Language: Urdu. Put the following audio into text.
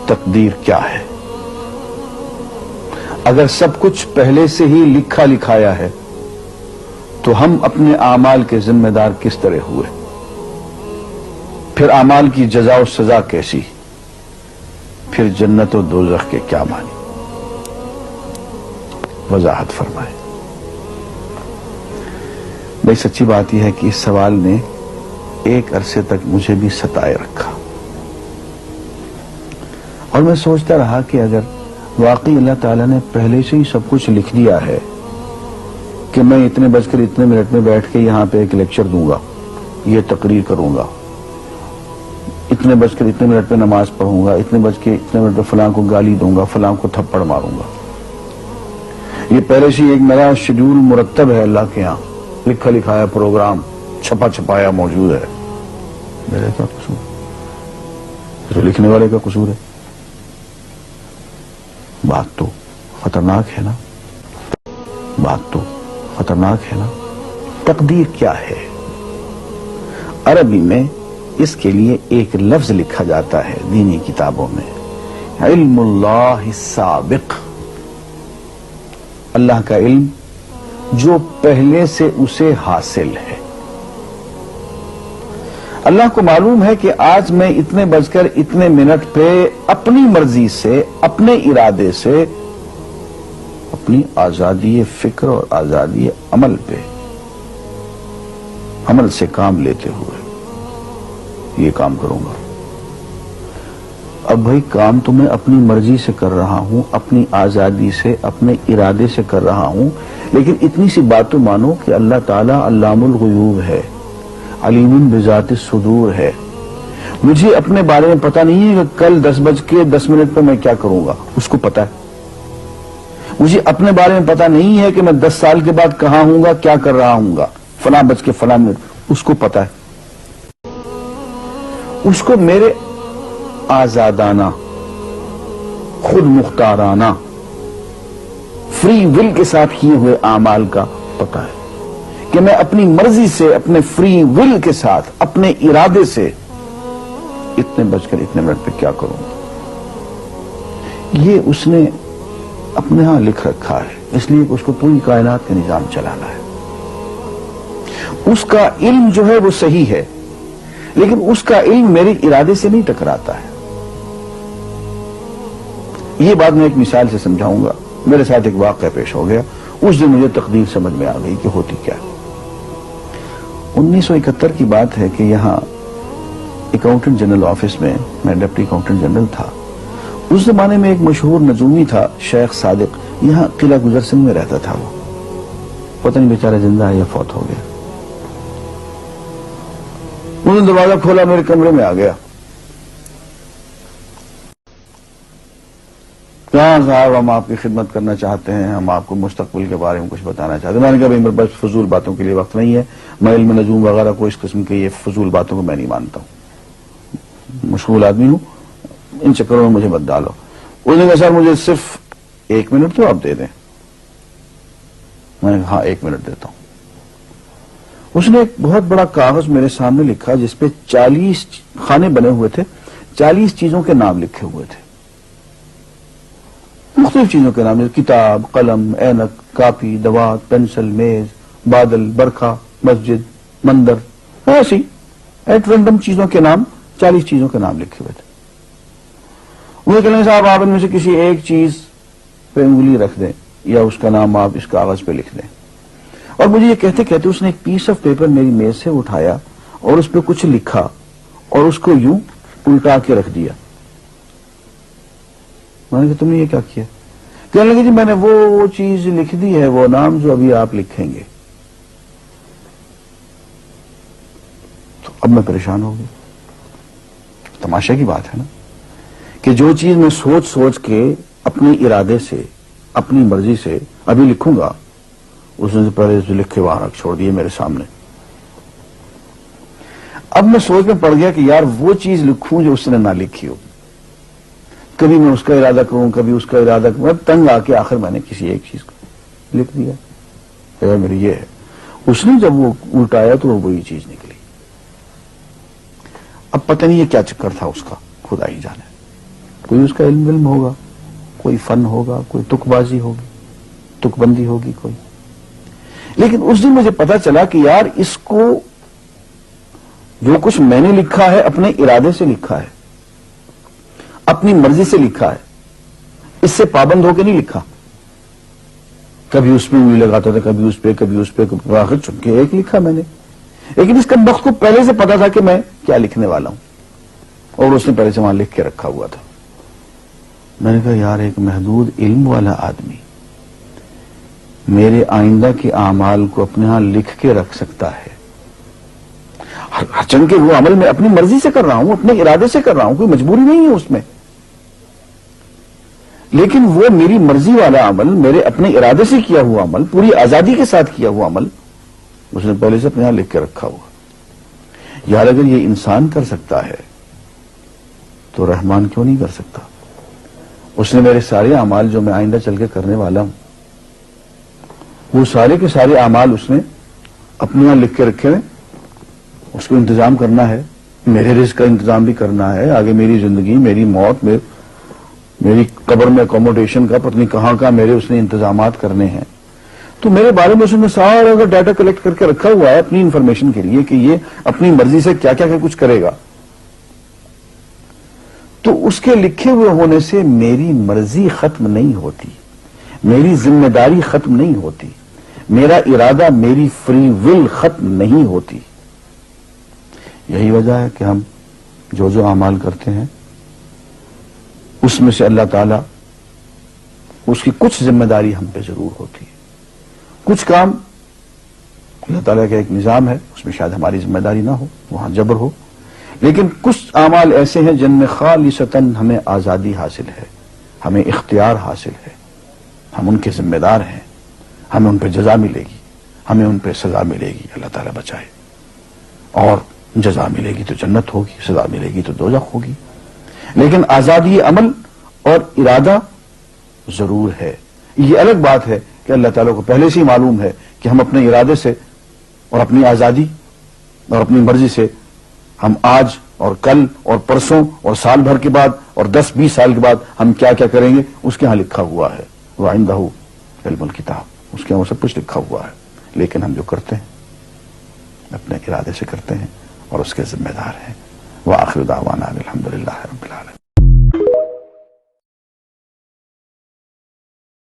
تقدیر کیا ہے؟ اگر سب کچھ پہلے سے ہی لکھا لکھایا ہے تو ہم اپنے اعمال کے ذمہ دار کس طرح ہوئے؟ پھر اعمال کی جزا و سزا کیسی؟ پھر جنت و دوزخ کے کیا معنی؟ وضاحت فرمائے۔ بھئی سچی بات یہ ہے کہ اس سوال نے ایک عرصے تک مجھے بھی ستائے رکھا، اور میں سوچتا رہا کہ اگر واقعی اللہ تعالیٰ نے پہلے سے ہی سب کچھ لکھ دیا ہے کہ میں اتنے بج کر اتنے منٹ میں بیٹھ کے یہاں پہ ایک لیکچر دوں گا، یہ تقریر کروں گا، اتنے بج کر اتنے منٹ پہ نماز پڑھوں گا، اتنے بج کے اتنے منٹ پہ فلاں کو گالی دوں گا، فلاں کو تھپڑ ماروں گا، یہ پہلے سے ایک میرا شیڈول مرتب ہے اللہ کے ہاں، لکھا لکھایا پروگرام چھپا چھپایا موجود ہے، میرے کیا قصور؟ تو لکھنے والے کا قصور ہے؟ بات تو خطرناک ہے نا، بات تو خطرناک ہے نا۔ تقدیر کیا ہے؟ عربی میں اس کے لیے ایک لفظ لکھا جاتا ہے دینی کتابوں میں، علم اللہ السابق، اللہ کا علم جو پہلے سے اسے حاصل ہے۔ اللہ کو معلوم ہے کہ آج میں اتنے بج کر اتنے منٹ پہ اپنی مرضی سے، اپنے ارادے سے، اپنی آزادی فکر اور آزادی عمل پہ، عمل سے کام لیتے ہوئے یہ کام کروں گا۔ اب بھائی کام تو میں اپنی مرضی سے کر رہا ہوں، اپنی آزادی سے، اپنے ارادے سے کر رہا ہوں، لیکن اتنی سی بات تو مانو کہ اللہ تعالیٰ علام الغیوب ہے، علیم بذات الصدور ہے۔ مجھے اپنے بارے میں پتہ نہیں ہے کہ کل 10:10 پہ میں کیا کروں گا، اس کو پتہ ہے۔ مجھے اپنے بارے میں پتہ نہیں ہے کہ میں 10 سال کے بعد کہاں ہوں گا، کیا کر رہا ہوں گا، فلاں بج کے فلاں منٹ، اس کو پتہ ہے۔ اس کو میرے آزادانہ، خود مختارانہ، فری ول کے ساتھ کیے ہوئے اعمال کا پتہ ہے کہ میں اپنی مرضی سے، اپنے فری ول کے ساتھ، اپنے ارادے سے اتنے بج کر اتنے منٹ پہ کیا کروں گا۔ یہ اس نے اپنے ہاں لکھ رکھا ہے، اس لیے کہ اس کو پوری کائنات کا نظام چلانا ہے۔ اس کا علم جو ہے وہ صحیح ہے، لیکن اس کا علم میرے ارادے سے نہیں ٹکراتا ہے۔ یہ بات میں ایک مثال سے سمجھاؤں گا۔ میرے ساتھ ایک واقعہ پیش ہو گیا، اس دن مجھے تقدیر سمجھ میں آ گئی کہ ہوتی کیا ہے۔ 1971 کی بات ہے کہ یہاں اکاؤنٹنٹ جنرل آفس میں میں ڈپٹی اکاؤنٹنٹ جنرل تھا۔ اس زمانے میں ایک مشہور نجومی تھا شیخ صادق، یہاں قلعہ گزر سنگھ میں رہتا تھا، وہ پتہ نہیں بیچارہ زندہ ہے یا فوت ہو گیا۔ انہوں نے دروازہ کھولا، میرے کمرے میں آ گیا۔ کہاں صاحب ہم آپ کی خدمت کرنا چاہتے ہیں، ہم آپ کو مستقبل کے بارے میں کچھ بتانا چاہتے ہیں۔ میں نے کہا میرے پاس فضول باتوں کے لیے وقت نہیں ہے، میں علم نجوم وغیرہ کو، اس قسم کے یہ فضول باتوں کو میں نہیں مانتا ہوں، مشغول آدمی ہوں، ان چکروں میں مجھے مت ڈالو۔ اس نے کہا سر مجھے صرف 1 منٹ تو آپ دے دیں۔ میں نے کہا ہاں 1 منٹ دیتا ہوں۔ اس نے ایک بہت بڑا کاغذ میرے سامنے لکھا جس پہ 40 خانے بنے ہوئے تھے، 40 چیزوں کے نام لکھے ہوئے تھے، مختلف چیزوں کے نام، کتاب، قلم، اینک، کاپی، دوات، پینسل، میز، بادل، برکھا، مسجد، مندر، ایسی ایٹ رینڈم چیزوں کے نام، 40 چیزوں کے نام لکھے ہوئے تھے۔ وہ کہنے لگے صاحب آپ ان میں سے کسی ایک چیز پہ انگلی رکھ دیں یا اس کا نام آپ اس کاغذ پہ لکھ دیں۔ اور مجھے یہ کہتے کہتے اس نے ایک پیس آف پیپر میری میز سے اٹھایا اور اس پہ کچھ لکھا اور اس کو یوں الٹا کے رکھ دیا۔ میں نے کہا تم نے یہ کیا کیا؟ کہنے لگے جی میں نے وہ چیز لکھ دی ہے، وہ نام جو ابھی آپ لکھیں گے۔ تو اب میں پریشان ہو گیا۔ تماشا کی بات ہے نا کہ جو چیز میں سوچ سوچ کے اپنے ارادے سے، اپنی مرضی سے ابھی لکھوں گا، اس نے پہلے لکھ کے وہاں رکھ چھوڑ دیے میرے سامنے۔ اب میں سوچ میں پڑ گیا کہ یار وہ چیز لکھوں جو اس نے نہ لکھی ہو، کبھی میں اس کا ارادہ کروں، کبھی اس کا ارادہ کروں، اب تنگ آ کے آخر میں نے کسی ایک چیز کو لکھ دیا، اگر میری یہ ہے۔ اس نے جب وہ الٹایا تو وہ وہی چیز نکلی۔ اب پتہ نہیں یہ کیا چکر تھا اس کا، خدا ہی جانے۔ کوئی اس کا علم ہوگا، کوئی فن ہوگا، کوئی تک بازی ہوگی، تک بندی ہوگی کوئی. لیکن اس دن مجھے پتا چلا کہ یار اس کو جو کچھ میں نے لکھا ہے اپنے ارادے سے لکھا ہے، اپنی مرضی سے لکھا ہے، اس سے پابند ہو کے نہیں لکھا. کبھی اس پہ انگلی لگاتا تھا، کبھی اس پہ، کبھی اس پہ، آخر چن کے ایک لکھا میں نے. لیکن اس کمبخت کو پہلے سے پتا تھا کہ میں کیا لکھنے والا ہوں، اور اس نے پہلے سے وہاں لکھ کے رکھا ہوا تھا. میں نے کہا یار ایک محدود علم والا آدمی میرے آئندہ کے اعمال کو اپنے ہاں لکھ کے رکھ سکتا ہے. چن کے وہ عمل میں اپنی مرضی سے کر رہا ہوں، اپنے ارادے سے کر رہا ہوں، کوئی مجبوری نہیں ہے اس میں. لیکن وہ میری مرضی والا عمل، میرے اپنے ارادے سے کیا ہوا عمل، پوری آزادی کے ساتھ کیا ہوا عمل، اس نے پہلے سے اپنے ہاں لکھ کے رکھا ہوا. یار اگر یہ انسان کر سکتا ہے تو رحمان کیوں نہیں کر سکتا؟ اس نے میرے سارے اعمال جو میں آئندہ چل کے کرنے والا ہوں، وہ سارے کے سارے اعمال اس نے اپنے یہاں لکھ کے رکھے ہیں. اس کو انتظام کرنا ہے، میرے رزق کا انتظام بھی کرنا ہے، آگے میری زندگی، میری موت، میری قبر میں اکوموڈیشن کا پتہ نہیں کہاں کا میرے اس نے انتظامات کرنے ہیں. تو میرے بارے میں اس نے سارا ڈیٹا کلیکٹ کر کے رکھا ہوا ہے اپنی انفارمیشن کے لیے کہ یہ اپنی مرضی سے کیا کیا کچھ کرے گا. تو اس کے لکھے ہوئے ہونے سے میری مرضی ختم نہیں ہوتی، میری ذمہ داری ختم نہیں ہوتی، میرا ارادہ، میری فری ول ختم نہیں ہوتی. یہی وجہ ہے کہ ہم جو اعمال کرتے ہیں اس میں سے اللہ تعالیٰ اس کی کچھ ذمہ داری ہم پہ ضرور ہوتی ہے. کچھ کام اللہ تعالیٰ کا ایک نظام ہے، اس میں شاید ہماری ذمہ داری نہ ہو، وہاں جبر ہو. لیکن کچھ اعمال ایسے ہیں جن میں خالصتاً ہمیں آزادی حاصل ہے، ہمیں اختیار حاصل ہے، ہم ان کے ذمہ دار ہیں، ہمیں ان پہ جزا ملے گی، ہمیں ان پہ سزا ملے گی، اللہ تعالیٰ بچائے. اور جزا ملے گی تو جنت ہوگی، سزا ملے گی تو دوزخ ہوگی. لیکن آزادی عمل اور ارادہ ضرور ہے. یہ الگ بات ہے کہ اللہ تعالیٰ کو پہلے سے ہی معلوم ہے کہ ہم اپنے ارادے سے اور اپنی آزادی اور اپنی مرضی سے ہم آج اور کل اور پرسوں اور سال بھر کے بعد اور 10-20 سال کے بعد ہم کیا کیا کریں گے اس کے ہاں لکھا ہوا ہے. وَعِندَهُ عِلْمُ الْكِتَابِ، اس کے ہاں سب کچھ لکھا ہوا ہے. لیکن ہم جو کرتے ہیں اپنے ارادے سے کرتے ہیں اور اس کے ذمہ دار ہیں. وآخر دعوانا الحمدللہ رب العالمین.